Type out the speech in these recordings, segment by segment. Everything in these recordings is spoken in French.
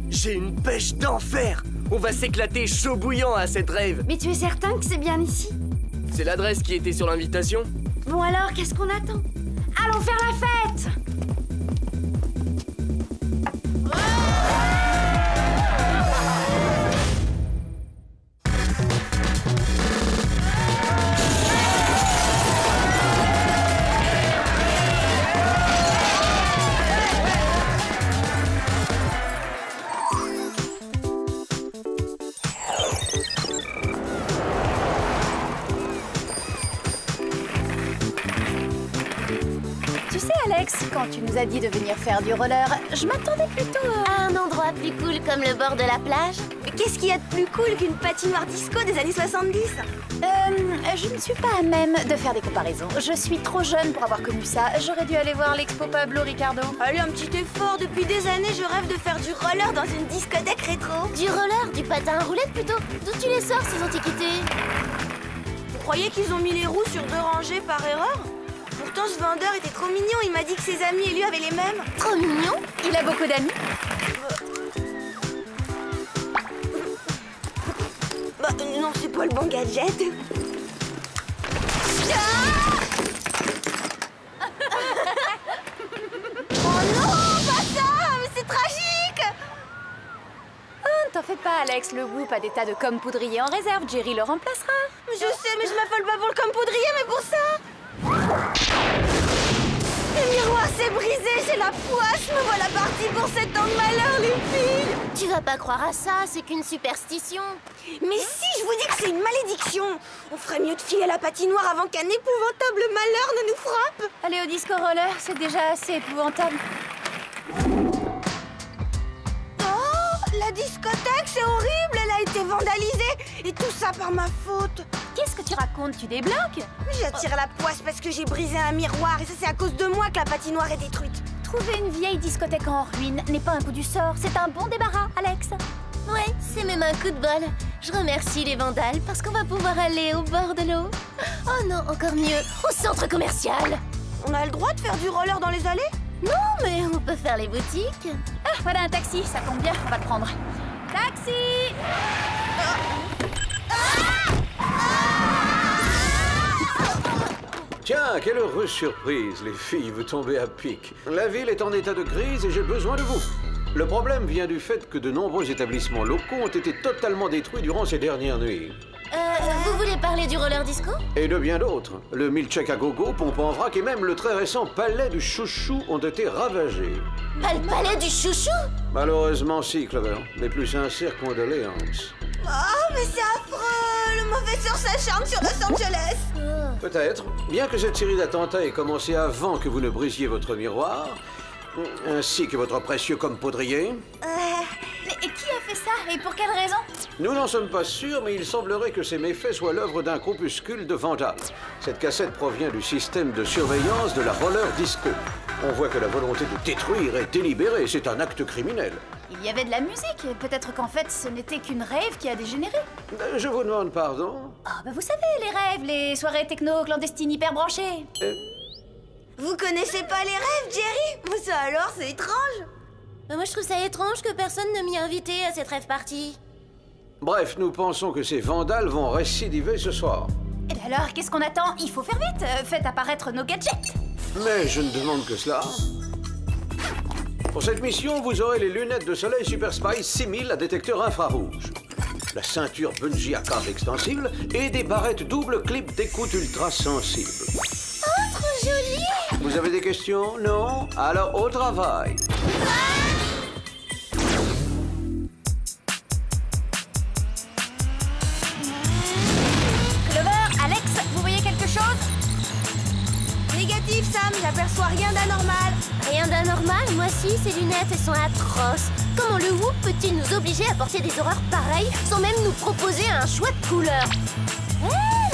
J'ai une pêche d'enfer! On va s'éclater chaud bouillant à cette rave! Mais tu es certain que c'est bien ici? C'est l'adresse qui était sur l'invitation? Bon alors, qu'est-ce qu'on attend? Allons faire la fête! Tu sais, Alex, quand tu nous as dit de venir faire du roller, je m'attendais plutôt À un endroit plus cool comme le bord de la plage. Qu'est-ce qu'il y a de plus cool qu'une patinoire disco des années 70? Je ne suis pas à même de faire des comparaisons. Je suis trop jeune pour avoir connu ça. J'aurais dû aller voir l'expo Pablo Ricardo. Allez, un petit effort. Depuis des années, je rêve de faire du roller dans une discothèque rétro. Du roller, du patin à roulettes plutôt. D'où tu les sors, ces antiquités? Vous croyez qu'ils ont mis les roues sur 2 rangées par erreur? Pourtant, ce vendeur était trop mignon. Il m'a dit que ses amis et lui avaient les mêmes. Trop mignon. Il a beaucoup d'amis. Bah, non, c'est pas le bon gadget. Oh non, pas ça! Mais c'est tragique! Oh, ne t'en fais pas, Alex. Le groupe a des tas de com poudriers en réserve. Jerry le remplacera. Je sais, mais je m'affole pas pour le com poudrier, mais pour ça! Le miroir s'est brisé, j'ai la poisse. Me voilà partie pour 7 ans de malheur, les filles! Tu vas pas croire à ça, c'est qu'une superstition. Mais si, je vous dis que c'est une malédiction! On ferait mieux de filer à la patinoire avant qu'un épouvantable malheur ne nous frappe! Aller au disco roller, c'est déjà assez épouvantable. Oh, la discothèque, c'est horrible! Elle a été vandalisée! Et tout ça par ma faute! Qu'est-ce que tu racontes? Tu débloques? J'attire la poisse parce que j'ai brisé un miroir et ça c'est à cause de moi que la patinoire est détruite. Trouver une vieille discothèque en ruine n'est pas un coup du sort, c'est un bon débarras, Alex. Ouais, c'est même un coup de bol. Je remercie les vandales parce qu'on va pouvoir aller au bord de l'eau. Oh non, encore mieux, au centre commercial. On a le droit de faire du roller dans les allées? Non, mais on peut faire les boutiques. Ah, voilà un taxi, ça tombe bien, on va le prendre. Taxi! Tiens, quelle heureuse surprise, les filles, vous tombez à pic. La ville est en état de crise et j'ai besoin de vous. Le problème vient du fait que de nombreux établissements locaux ont été totalement détruits durant ces dernières nuits. Vous voulez parler du roller disco? Et de bien d'autres. Le milkshake à gogo, pompe en vrac et même le très récent palais du chouchou ont été ravagés. Pas le palais du chouchou? Malheureusement si, Clover. Les plus sincères condoléances. Oh, mais c'est affreux! Le mauvais sort s'acharne sur Los Angeles! Peut-être. Bien que cette série d'attentats ait commencé avant que vous ne brisiez votre miroir, ainsi que votre précieux comme poudrier. Mais qui a fait ça et pour quelle raison? Nous n'en sommes pas sûrs, mais il semblerait que ces méfaits soient l'œuvre d'un groupuscule de vandales. Cette cassette provient du système de surveillance de la roller disco. On voit que la volonté de détruire est délibérée, c'est un acte criminel. Il y avait de la musique, peut-être qu'en fait ce n'était qu'une rave qui a dégénéré. Je vous demande pardon. Ah bah vous savez, les rêves, les soirées techno clandestines hyper branchées. Vous connaissez pas les rêves, Jerry? Moi ça alors, c'est étrange! Moi je trouve ça étrange que personne ne m'y ait invité à cette rêve party. Bref, nous pensons que ces vandales vont récidiver ce soir. Et bien alors, qu'est-ce qu'on attend? Il faut faire vite, faites apparaître nos gadgets. Mais je ne demande que cela. Pour cette mission, vous aurez les lunettes de soleil Super Spy 6000 à détecteur infrarouge, la ceinture bungee à câble extensible et des barrettes double clip d'écoute ultra sensible. Oh, trop joli! Vous avez des questions? Non? Alors au travail. Clover, Alex, vous voyez quelque chose? Négatif, Sam, j'aperçois rien d'anormal. Rien d'anormal, moi si, ces lunettes, elles sont atroces. Comment le Whoop peut-il nous obliger à porter des horreurs pareilles sans même nous proposer un choix de couleur?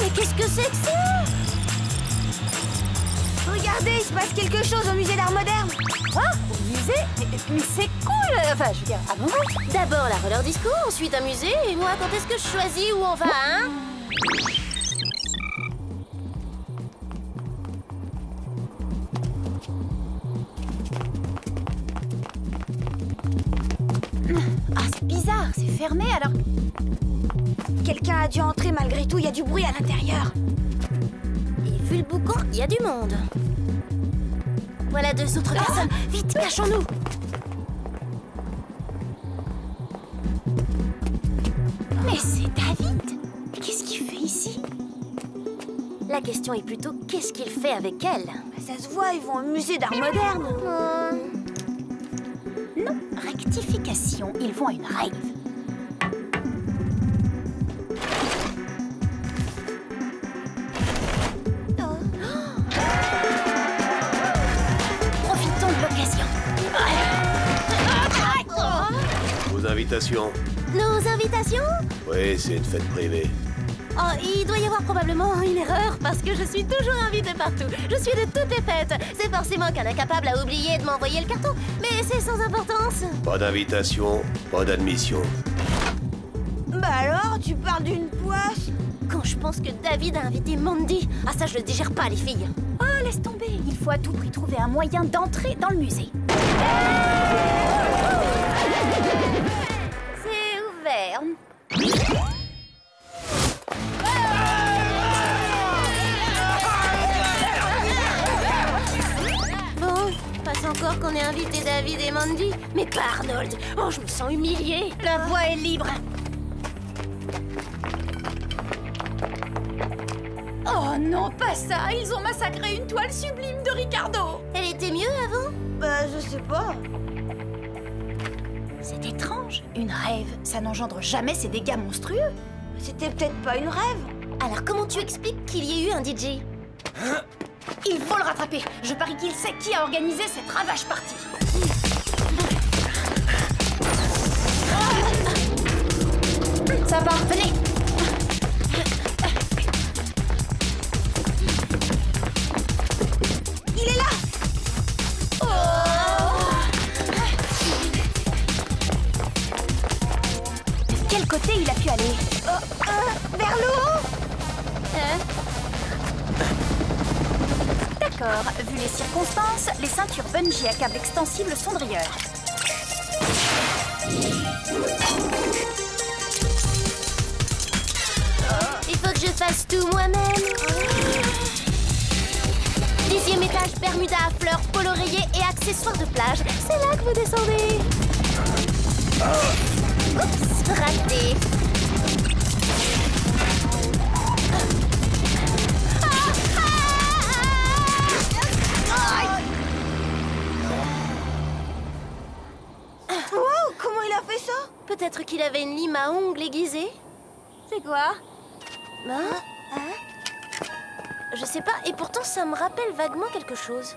Mais qu'est-ce que c'est que ça? Regardez, il se passe quelque chose au musée d'art moderne. Quoi? Au musée? Mais c'est cool! Enfin, je veux dire, ah bon? D'abord la roller disco, ensuite un musée, et moi, quand est-ce que je choisis où on va, hein? Ah, c'est bizarre, c'est fermé alors. Quelqu'un a dû entrer malgré tout, il y a du bruit à l'intérieur. Et vu le boucan, il y a du monde. Voilà 2 autres personnes. Vite, cachons-nous. Mais c'est David. Qu'est-ce qu'il fait ici? La question est plutôt qu'est-ce qu'il fait avec elle? Ça se voit, ils vont au musée d'art moderne. Non, rectification, ils vont à une rave. Profitons de l'occasion. Vos invitations? Nos invitations? Oui, c'est une fête privée. Oh, il doit y avoir probablement une erreur parce que je suis toujours invitée partout. Je suis de toutes les fêtes. C'est forcément qu'un incapable a oublié de m'envoyer le carton, mais c'est sans importance. Pas d'invitation, pas d'admission. Bah alors, tu parles d'une poisse? Quand je pense que David a invité Mandy, ah ça je le digère pas les filles. Oh, laisse tomber. Il faut à tout prix trouver un moyen d'entrer dans le musée. C'est ouvert. Bon, passe encore qu'on ait invité David et Mandy, mais pas Arnold. Oh, je me sens humiliée. La voie est libre. Oh non, pas ça. Ils ont massacré une toile sublime de Ricardo. Elle était mieux avant? Bah, je sais pas. C'est étrange. Une rêve, ça n'engendre jamais ces dégâts monstrueux. C'était peut-être pas une rêve. Alors comment tu expliques qu'il y ait eu un DJ? Il faut le rattraper. Je parie qu'il sait qui a organisé cette ravage partie. Ça va, venez. Il est là. De quel côté il a pu aller? Vers le haut. D'accord, vu les circonstances, les ceintures bungee à câble extensible sont de rigueur. Il faut que je fasse tout moi-même. 10e étage, Bermuda à fleurs, pôle oreiller et accessoires de plage. C'est là que vous descendez. Oups, raté. Wow, comment il a fait ça? Peut-être qu'il avait une lime à ongles aiguisée. C'est quoi? Je sais pas, et pourtant ça me rappelle vaguement quelque chose.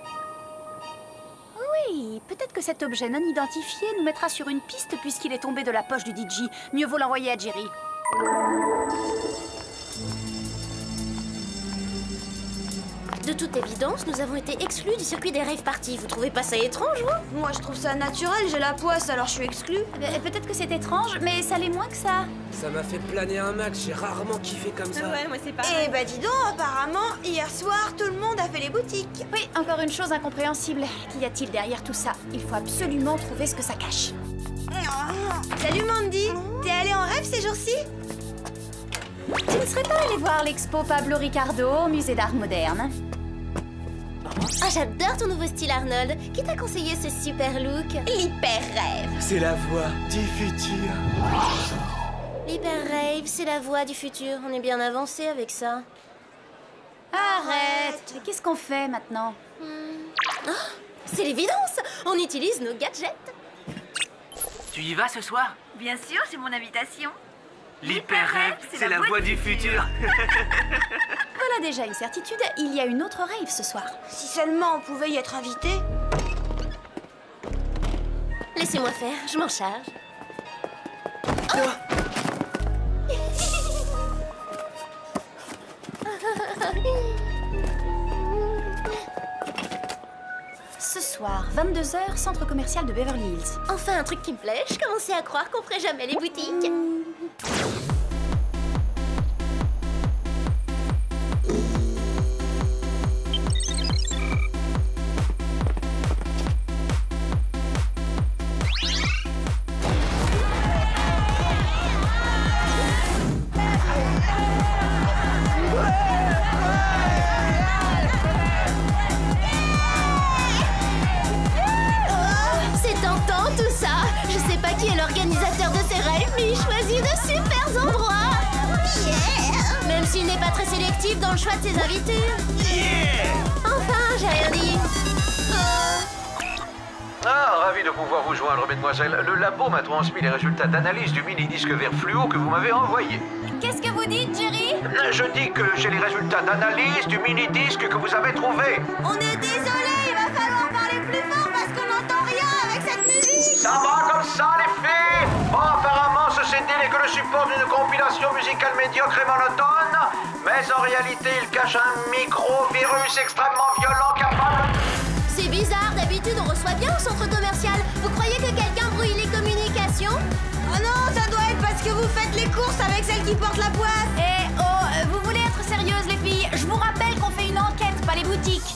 Oui, peut-être que cet objet non identifié nous mettra sur une piste puisqu'il est tombé de la poche du DJ. Mieux vaut l'envoyer à Jerry. De toute évidence, nous avons été exclus du circuit des rave parties. Vous trouvez pas ça étrange, vous? Moi, je trouve ça naturel, j'ai la poisse, alors je suis exclue. Peut-être que c'est étrange, mais ça l'est moins que ça. Ça m'a fait planer un max, j'ai rarement kiffé comme ça. Ouais, moi c'est pas. Eh bah dis donc, apparemment, hier soir, tout le monde a fait les boutiques. Oui, encore une chose incompréhensible. Qu'y a-t-il derrière tout ça? Il faut absolument trouver ce que ça cache. Salut Mandy, t'es allée en rêve ces jours-ci? Tu ne serais pas allé voir l'expo Pablo Ricardo au musée d'art moderne? Ah, j'adore ton nouveau style, Arnold. Qui t'a conseillé ce super look? L'hyper rêve. C'est la voix du futur. L'hyper rave, c'est la voix du futur. On est bien avancé avec ça. Arrête! Mais qu'est-ce qu'on fait maintenant? C'est l'évidence! On utilise nos gadgets. Tu y vas ce soir? Bien sûr, c'est mon invitation. L'hyper rêve, c'est la voix du futur. Voilà déjà une certitude, il y a une autre rave ce soir. Si seulement on pouvait y être invité. Laissez-moi faire, je m'en charge. Ce soir, 22h, centre commercial de Beverly Hills. Enfin, un truc qui me plaît. Je commençais à croire qu'on ferait jamais les boutiques. pas très sélectif dans le choix de ses invités. Enfin, j'ai rien dit. Ah, ravi de pouvoir vous joindre, mesdemoiselles. Le labo m'a transmis les résultats d'analyse du mini-disque vert fluo que vous m'avez envoyé. Qu'est-ce que vous dites, Jerry? Je dis que j'ai les résultats d'analyse du mini-disque que vous avez trouvé. On est désolé, il va falloir parler plus fort parce qu'on n'entend rien avec cette musique. Ça va comme ça, les filles? Bon, apparemment, ce CD n'est que le support d'une compilation musicale médiocre et monotone, mais en réalité, il cache un micro-virus extrêmement violent capable... C'est bizarre, d'habitude on reçoit bien au centre commercial. Vous croyez que quelqu'un brouille les communications? Oh non, ça doit être parce que vous faites les courses avec celle qui porte la poisse. Eh oh, vous voulez être sérieuses, les filles? Je vous rappelle qu'on fait une enquête, pas les boutiques.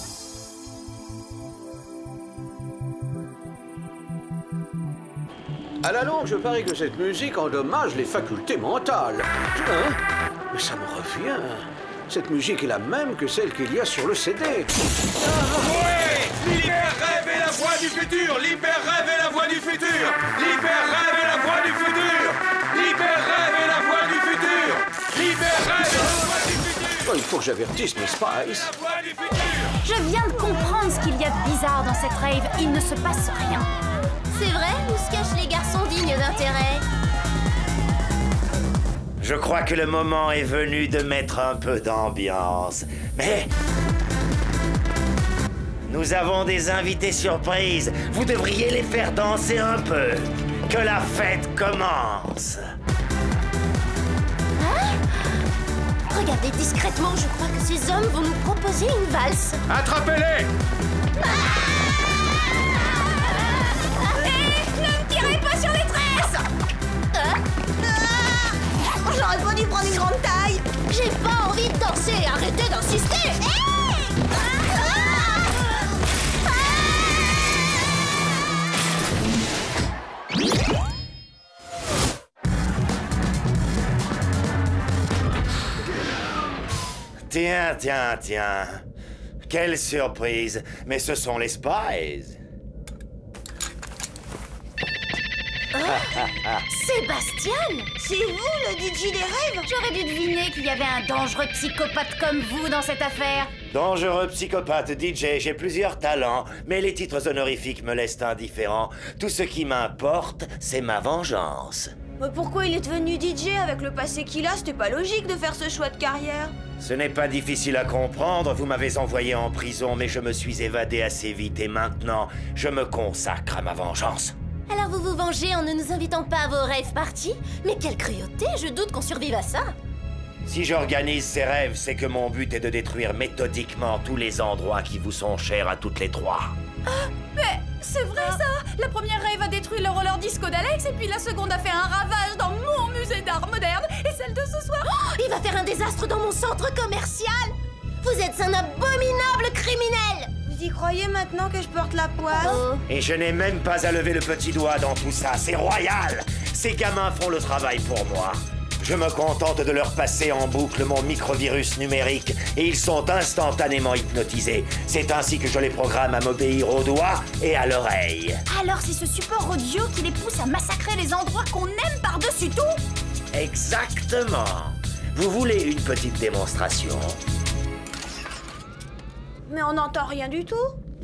À la longue, je parie que cette musique endommage les facultés mentales. Hein? Mais ça me revient. Cette musique est la même que celle qu'il y a sur le CD. Ouais! L'hyper-rêve est la voix du futur! L'hyper-rêve est la voix du futur! L'hyper-rêve est la voix du futur! L'hyper-rêve est la voix du futur! L'hyper-rêve est la voix du futur! Oh, il faut que j'avertisse mes Spice. La voix du futur! Je viens de comprendre ce qu'il y a de bizarre dans cette rave. Il ne se passe rien. C'est vrai, où se cachent les garçons dignes d'intérêt? Je crois que le moment est venu de mettre un peu d'ambiance. Mais... nous avons des invités surprises. Vous devriez les faire danser un peu. Que la fête commence. Hein? Regardez discrètement, je crois que ces hommes vont nous proposer une valse. Attrapez-les! Ne me tirez pas sur les tresses! J'aurais pas dû prendre une grande taille. J'ai pas envie de danser, arrêtez d'insister! Tiens, tiens, tiens. Quelle surprise. Mais ce sont les Spies. Sébastien! C'est vous le DJ des rêves? J'aurais dû deviner qu'il y avait un dangereux psychopathe comme vous dans cette affaire. Dangereux psychopathe DJ, j'ai plusieurs talents, mais les titres honorifiques me laissent indifférent. Tout ce qui m'importe, c'est ma vengeance. Mais pourquoi il est devenu DJ avec le passé qu'il a? C'était pas logique de faire ce choix de carrière. Ce n'est pas difficile à comprendre, vous m'avez envoyé en prison, mais je me suis évadé assez vite et maintenant, je me consacre à ma vengeance. Alors vous vous vengez en ne nous invitant pas à vos rave parties? Mais quelle cruauté, je doute qu'on survive à ça. Si j'organise ces rêves, c'est que mon but est de détruire méthodiquement tous les endroits qui vous sont chers à toutes les trois. Mais c'est vrai ça! La première rave a détruit le roller disco d'Alex et puis la seconde a fait un ravage dans mon musée d'art moderne et celle de ce soir... Oh, il va faire un désastre dans mon centre commercial! Vous êtes un abominable criminel! Vous y croyez maintenant que je porte la poisse? Oh. Et je n'ai même pas à lever le petit doigt dans tout ça, c'est royal! Ces gamins font le travail pour moi. Je me contente de leur passer en boucle mon microvirus numérique et ils sont instantanément hypnotisés. C'est ainsi que je les programme à m'obéir au doigt et à l'oreille. Alors c'est ce support audio qui les pousse à massacrer les endroits qu'on aime par-dessus tout? Exactement. Vous voulez une petite démonstration? Mais on n'entend rien du tout.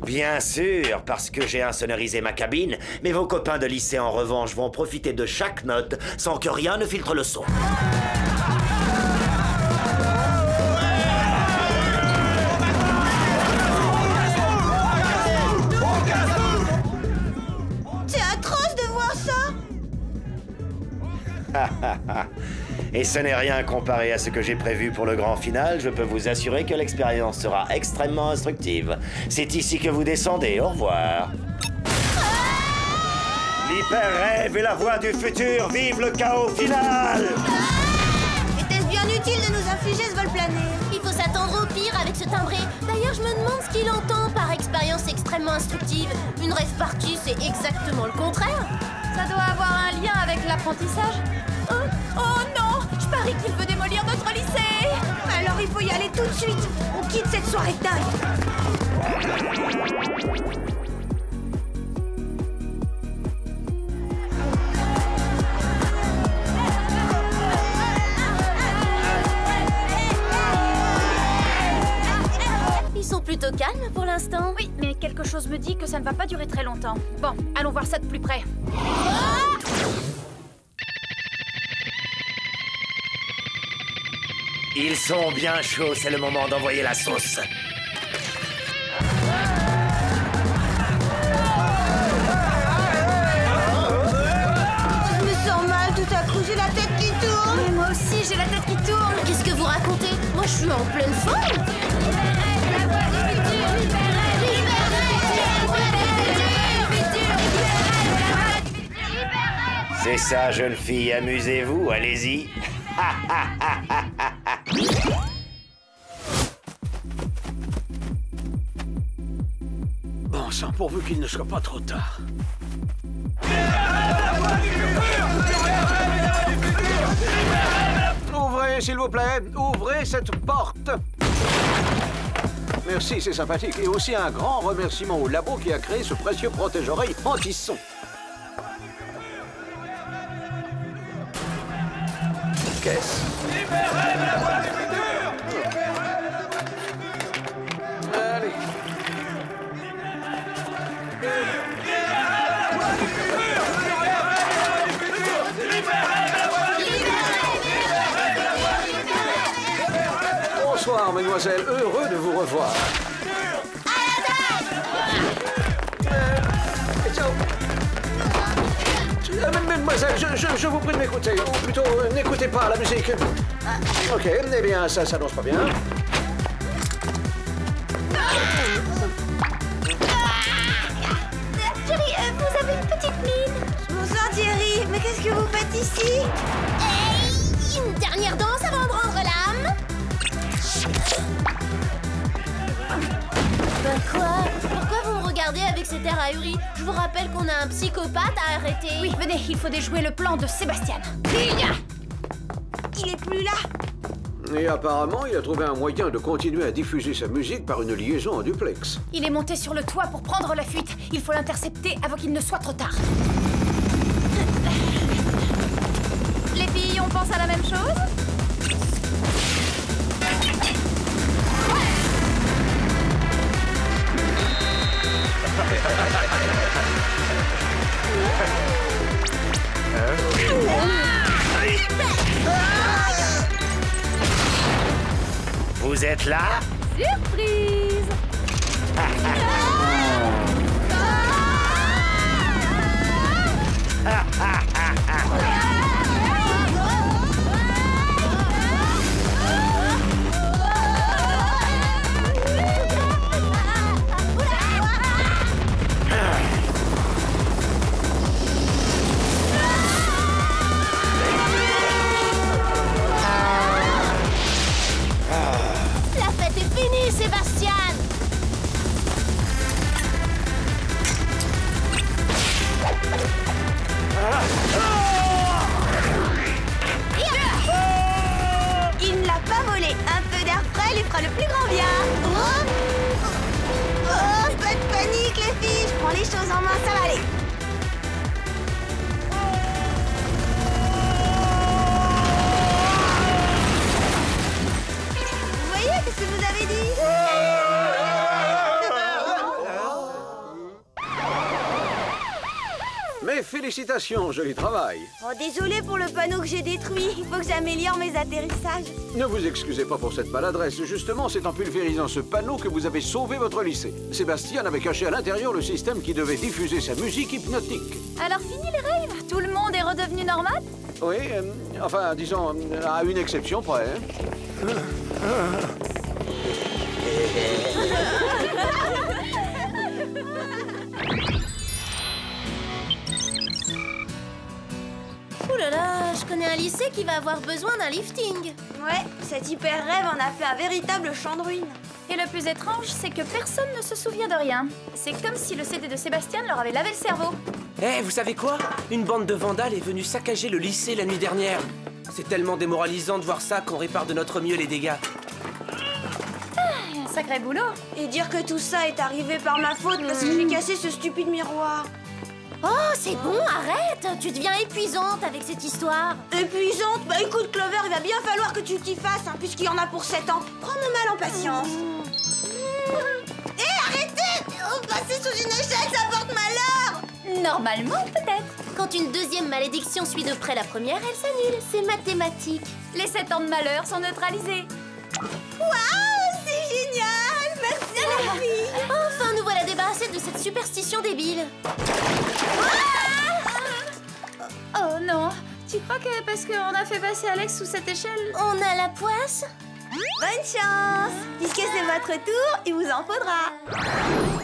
Bien sûr, parce que j'ai insonorisé ma cabine, mais vos copains de lycée en revanche vont profiter de chaque note sans que rien ne filtre le son. C'est atroce de voir ça. Et ce n'est rien comparé à ce que j'ai prévu pour le grand final. Je peux vous assurer que l'expérience sera extrêmement instructive. C'est ici que vous descendez. Au revoir. L'hyper-rêve est la voix du futur. Vive le chaos final! Était-ce bien utile de nous infliger ce vol plané? Il faut s'attendre au pire avec ce timbré. D'ailleurs, je me demande ce qu'il entend par expérience extrêmement instructive. Une rêve partie, c'est exactement le contraire. Ça doit avoir un lien avec l'apprentissage. Oh non! Je parie qu'il veut démolir notre lycée! Alors il faut y aller tout de suite. On quitte cette soirée dingue. plutôt calme pour l'instant. Oui, mais quelque chose me dit que ça ne va pas durer très longtemps. Bon, allons voir ça de plus près. Ils sont bien chauds, c'est le moment d'envoyer la sauce. Je me sens mal tout à coup, j'ai la tête qui tourne. Mais moi aussi, j'ai la tête qui tourne. Qu'est-ce que vous racontez? Moi, je suis en pleine forme. C'est ça, jeune fille, amusez-vous, allez-y. Bon sang, pourvu qu'il ne soit pas trop tard. Ouvrez, s'il vous plaît, ouvrez cette porte. Merci, c'est sympathique. Et aussi un grand remerciement au labo qui a créé ce précieux protège-oreille anti-son. Qu'est-ce? Allez. Bonsoir, mesdemoiselles. Heureux de vous revoir. Mademoiselle, je vous prie de m'écouter. Ou plutôt, n'écoutez pas la musique. Ok, eh bien, ça s'annonce pas bien. Jerry, vous avez une petite mine. Bonsoir Jerry, mais qu'est-ce que vous faites ici? Hey, une dernière danse avant de rendre l'âme. Quoi? Pourquoi vous me regardez avec cet air ahuri? Je vous rappelle qu'on a un psychopathe à arrêter. Oui, venez, il faut déjouer le plan de Sébastien. Il est plus là. Et apparemment, il a trouvé un moyen de continuer à diffuser sa musique par une liaison en duplex. Il est monté sur le toit pour prendre la fuite. Il faut l'intercepter avant qu'il ne soit trop tard. Les filles, on pense à la même chose? Vous êtes là? Surprise! La fête est finie, Sébastien. Il ne l'a pas volé. Un peu d'air frais lui fera le plus grand bien. Oh, pas de panique les filles, je prends les choses en main, ça va aller. Vous voyez, qu'est-ce que je vous avais dit? Mais félicitations, joli travail. Oh, désolé pour le panneau que j'ai détruit. Il faut que j'améliore mes atterrissages. Ne vous excusez pas pour cette maladresse. Justement, c'est en pulvérisant ce panneau que vous avez sauvé votre lycée. Sébastien avait caché à l'intérieur le système qui devait diffuser sa musique hypnotique. Alors fini les rêves? Tout le monde est redevenu normal? Oui, enfin, disons, à une exception près. Hein. Ouh là là, je connais un lycée qui va avoir besoin d'un lifting. Ouais, cet hyper rêve en a fait un véritable champ de ruines. Et le plus étrange, c'est que personne ne se souvient de rien. C'est comme si le CD de Sébastien leur avait lavé le cerveau. Eh, vous savez quoi? Une bande de vandales est venue saccager le lycée la nuit dernière. C'est tellement démoralisant de voir ça qu'on répare de notre mieux les dégâts. Un sacré boulot. Et dire que tout ça est arrivé par ma faute parce que j'ai cassé ce stupide miroir. Oh, c'est bon, arrête. Tu deviens épuisante avec cette histoire. Épuisante? Bah écoute Clover, il va bien falloir que tu t'y fasses, hein, puisqu'il y en a pour 7 ans. Prends-moi mal en patience. Normalement, peut-être. Quand une deuxième malédiction suit de près la première, elle s'annule. C'est mathématique. Les 7 ans de malheur sont neutralisés. Waouh, c'est génial! Merci à la fille! Enfin, nous voilà débarrassés de cette superstition débile. Oh non. Tu crois que parce qu'on a fait passer Alex sous cette échelle... On a la poisse? Bonne chance! Puisque c'est votre tour, il vous en faudra.